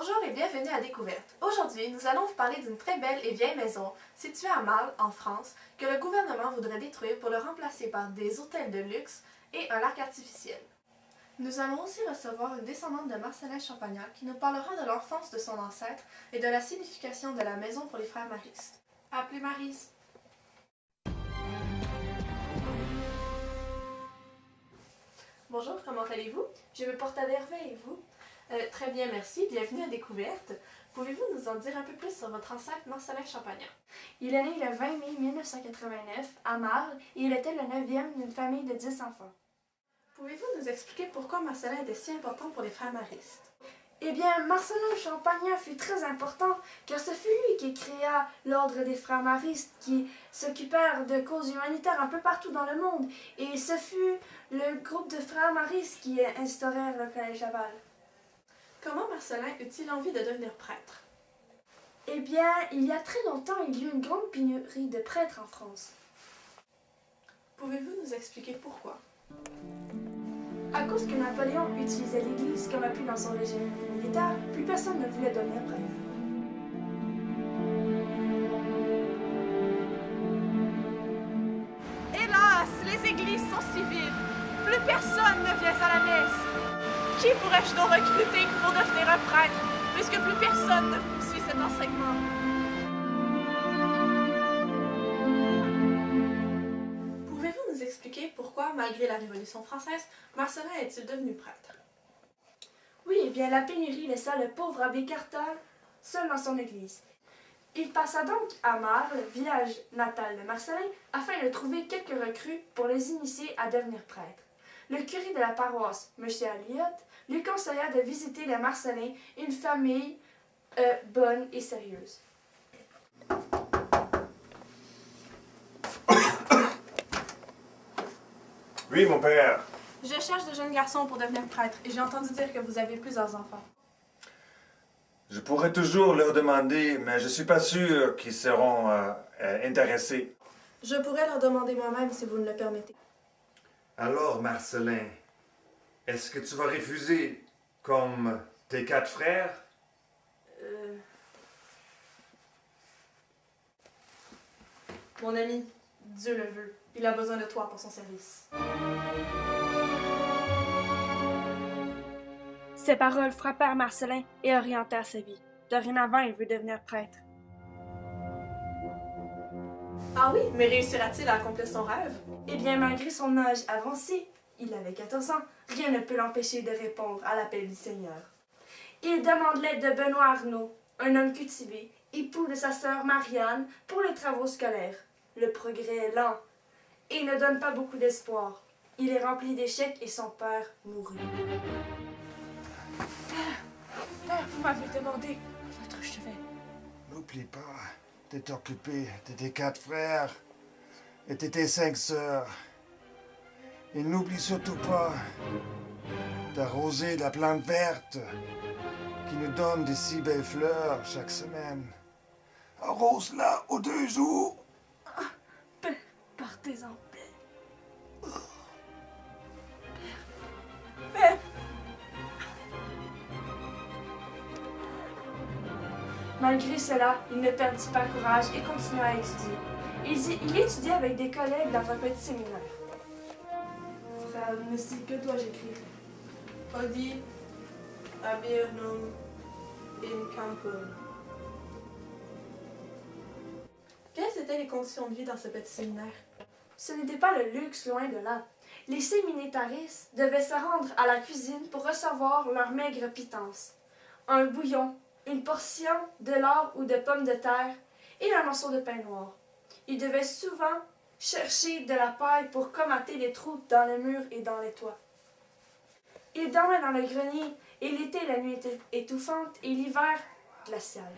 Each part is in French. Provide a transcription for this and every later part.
Bonjour et bienvenue à Découverte. Aujourd'hui, nous allons vous parler d'une très belle et vieille maison située à Marle, en France, que le gouvernement voudrait détruire pour le remplacer par des hôtels de luxe et un lac artificiel. Nous allons aussi recevoir une descendante de Marcellin Champagnat qui nous parlera de l'enfance de son ancêtre et de la signification de la maison pour les frères Maristes. Appelez Maryse. Bonjour, comment allez-vous? Je me porte à merveille, et vous? Très bien, merci. Bienvenue à Découverte. Pouvez-vous nous en dire un peu plus sur votre ancêtre Marcellin Champagnat? Il est né le 20 mai 1989 à Marle et il était le 9e d'une famille de 10 enfants. Pouvez-vous nous expliquer pourquoi Marcellin était si important pour les frères Maristes? Eh bien, Marcellin Champagnat fut très important car ce fut lui qui créa l'ordre des frères Maristes qui s'occupèrent de causes humanitaires un peu partout dans le monde et ce fut le groupe de frères Maristes qui instaurèrent le collège Laval. Comment Marcellin eut-il envie de devenir prêtre? Eh bien, il y a très longtemps, il y eut une grande pénurie de prêtres en France. Pouvez-vous nous expliquer pourquoi? À cause que Napoléon utilisait l'Église comme appui dans son régime militaire, plus personne ne voulait devenir prêtre. Hélas, les églises sont si vides. Plus personne ne vient à la messe. Qui pourrais-je donc recruter pour devenir un prêtre, puisque plus personne ne poursuit cet enseignement? Pouvez-vous nous expliquer pourquoi, malgré la Révolution française, Marcellin est-il devenu prêtre? Oui, eh bien la pénurie laissa le pauvre abbé Cartal seul dans son église. Il passa donc à Marle, village natal de Marcellin, afin de trouver quelques recrues pour les initier à devenir prêtres. Le curé de la paroisse, M. Alliot, lui conseilla de visiter les Marcellins, une famille bonne et sérieuse. Oui, mon père. Je cherche de jeunes garçons pour devenir prêtre et j'ai entendu dire que vous avez plusieurs enfants. Je pourrais toujours leur demander, mais je suis pas sûr qu'ils seront intéressés. Je pourrais leur demander moi-même si vous me le permettez. Alors, Marcellin, est-ce que tu vas refuser comme tes 4 frères? Mon ami, Dieu le veut. Il a besoin de toi pour son service. Ces paroles frappèrent Marcellin et orientèrent sa vie. Dorénavant, il veut devenir prêtre. Ah oui, mais réussira-t-il à accomplir son rêve? Eh bien, malgré son âge avancé, il avait 14 ans, rien ne peut l'empêcher de répondre à l'appel du Seigneur. Il demande l'aide de Benoît Arnault, un homme cultivé, époux de sa sœur Marianne, pour les travaux scolaires. Le progrès est lent et ne donne pas beaucoup d'espoir. Il est rempli d'échecs et son père mourut. Père, vous m'avez demandé votre chevet. N'oublie pas de t'occuper de tes 4 frères et de tes 5 sœurs. Et n'oublie surtout pas d'arroser la plante verte qui nous donne de si belles fleurs chaque semaine. Arrose-la aux 2 jours. Partez en paix. Malgré cela, il ne perdit pas courage et continua à étudier. Il étudiait avec des collègues dans un petit séminaire. Frère Messie, que dois-je écrire? Odi abirnum in campum. Quelles étaient les conditions de vie dans ce petit séminaire? Ce n'était pas le luxe, loin de là. Les séminataristes devaient se rendre à la cuisine pour recevoir leur maigre pitance. Un bouillon, une portion de lard ou de pommes de terre et un morceau de pain noir. Ils devaient souvent chercher de la paille pour commenter les trous dans les murs et dans les toits. Ils dormaient dans le grenier et l'été la nuit était étouffante et l'hiver glacial.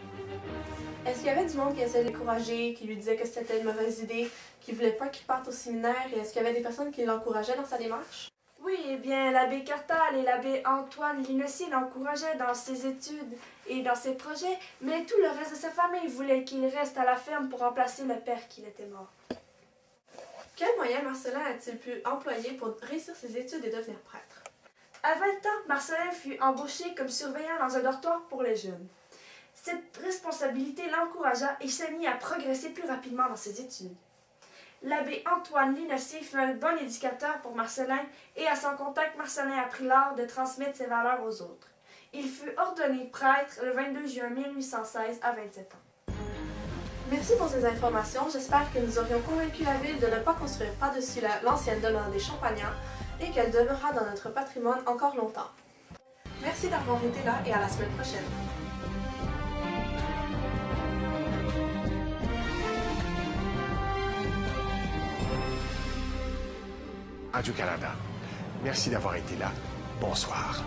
Est-ce qu'il y avait du monde qui essayait de l'écourager, qui lui disait que c'était une mauvaise idée, qui voulait pas qu'il parte au séminaire, et est-ce qu'il y avait des personnes qui l'encourageaient dans sa démarche? Oui, eh bien, l'abbé Cartal et l'abbé Antoine Linessy l'encourageaient dans ses études et dans ses projets, mais tout le reste de sa famille voulait qu'il reste à la ferme pour remplacer le père qui était mort. Quels moyens Marcellin a-t-il pu employer pour réussir ses études et devenir prêtre? À 20 ans, Marcelin fut embauché comme surveillant dans un dortoir pour les jeunes. Cette responsabilité l'encouragea et s'est mis à progresser plus rapidement dans ses études. L'abbé Antoine Linessier fut un bon éducateur pour Marcelin et à son contact, Marcelin apprit l'art de transmettre ses valeurs aux autres. Il fut ordonné prêtre le 22 juin 1816 à 27 ans. Merci pour ces informations. J'espère que nous aurions convaincu la ville de ne pas construire par-dessus l'ancienne demeure des Champagnats et qu'elle demeurera dans notre patrimoine encore longtemps. Merci d'avoir été là et à la semaine prochaine. Radio-Canada, merci d'avoir été là. Bonsoir.